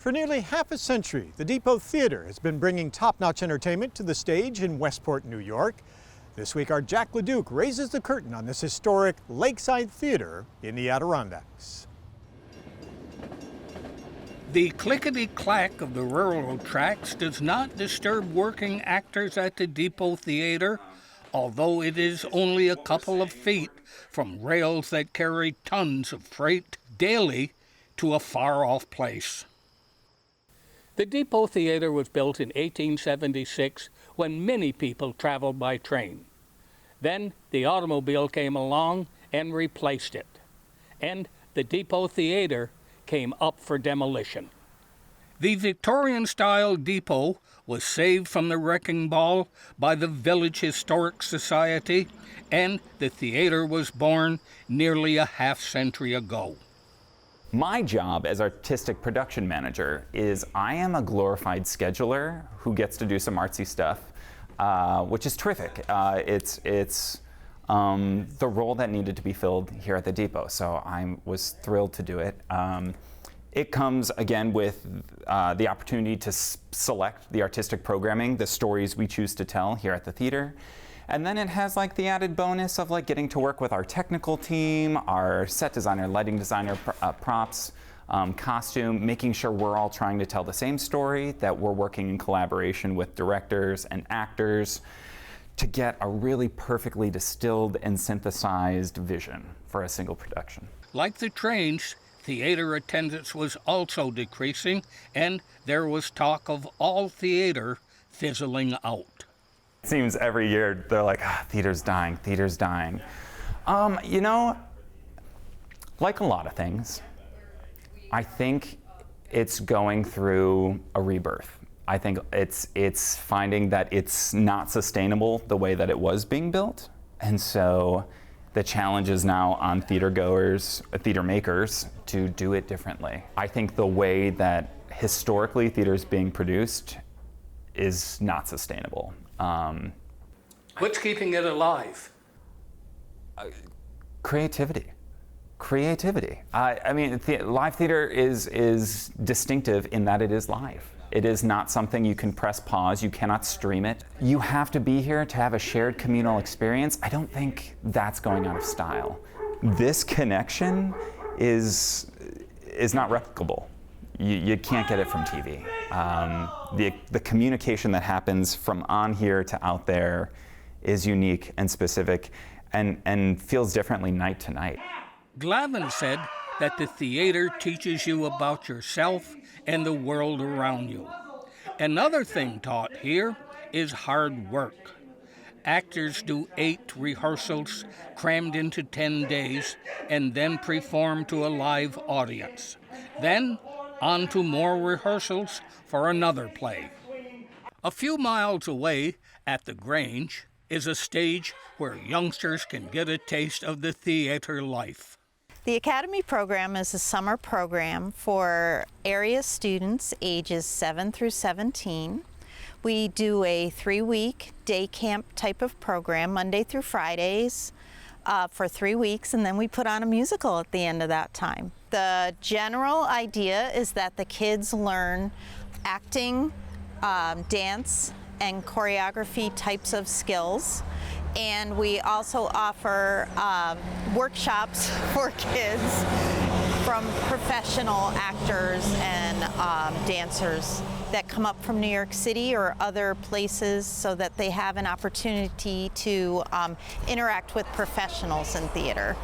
For nearly half a century, the Depot Theater has been bringing top-notch entertainment to the stage in Westport, New York. This week, our Jack LeDuc raises the curtain on this historic lakeside theater in the Adirondacks. The clickety-clack of the railroad tracks does not disturb working actors at the Depot Theater, although it is only a couple of feet from rails that carry tons of freight daily to a far-off place. The Depot Theater was built in 1876 when many people traveled by train. Then the automobile came along and replaced it, and the Depot Theater came up for demolition. The Victorian-style depot was saved from the wrecking ball by the Village Historic Society, and the theater was born nearly a half-century ago. My job as artistic production manager is I am a glorified scheduler who gets to do some artsy stuff, which is terrific. It's the role that needed to be filled here at the Depot, so I was thrilled to do it. It comes again with the opportunity to select the artistic programming, the stories we choose to tell here at the theater. And then it has like the added bonus of like getting to work with our technical team, our set designer, lighting designer, props, costume, making sure we're all trying to tell the same story, that we're working in collaboration with directors and actors to get a really perfectly distilled and synthesized vision for a single production. Like the trains, theater attendance was also decreasing, and there was talk of all theater fizzling out. It seems every year they're like, theater's dying, theater's dying. You know, like a lot of things, I think it's going through a rebirth. I think it's finding that it's not sustainable the way that it was being built. And so the challenge is now on theater goers, theater makers, to do it differently. I think the way that historically theater is being produced is not sustainable. What's keeping it alive? Creativity. I mean, live theater is distinctive in that it is live. It is not something you can press pause. You cannot stream it. You have to be here to have a shared communal experience. I don't think that's going out of style. This connection is not replicable. You can't get it from TV. The communication that happens from on here to out there is unique and specific and feels differently night to night. Glavin said that the theater teaches you about yourself and the world around you. Another thing taught here is hard work. Actors do 8 rehearsals crammed into 10 days and then perform to a live audience. Then on to more rehearsals for another play. A few miles away at the Grange is a stage where youngsters can get a taste of the theater life. The Academy program is a summer program for area students ages 7 through 17. We do a 3-week day camp type of program, Monday through Fridays, for 3 weeks, and then we put on a musical at the end of that time. The general idea is that the kids learn acting, dance, and choreography types of skills. And we also offer workshops for kids from professional actors and dancers that come up from New York City or other places so that they have an opportunity to interact with professionals in theater.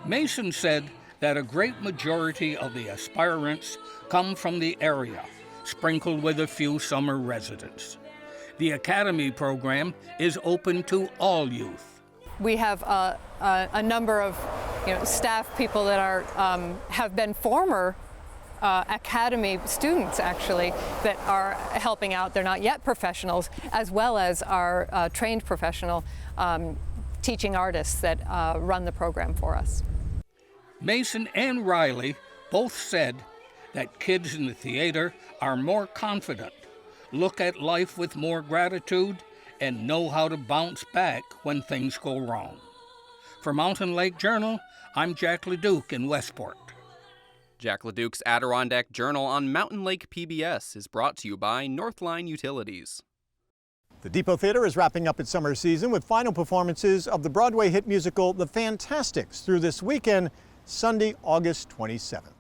Mason said that a great majority of the aspirants come from the area, sprinkled with a few summer residents. The Academy program is open to all youth. We have a number of staff people that are have been former Academy students, actually, that are helping out. They're not yet professionals, as well as our trained professional teaching artists that run the program for us. Mason and Riley both said that kids in the theater are more confident, look at life with more gratitude, and know how to bounce back when things go wrong. For Mountain Lake Journal, I'm Jack LeDuc in Westport. Jack LeDuc's Adirondack Journal on Mountain Lake PBS is brought to you by Northline Utilities. The Depot Theater is wrapping up its summer season with final performances of the Broadway hit musical The Fantastics through this weekend, Sunday, August 27th.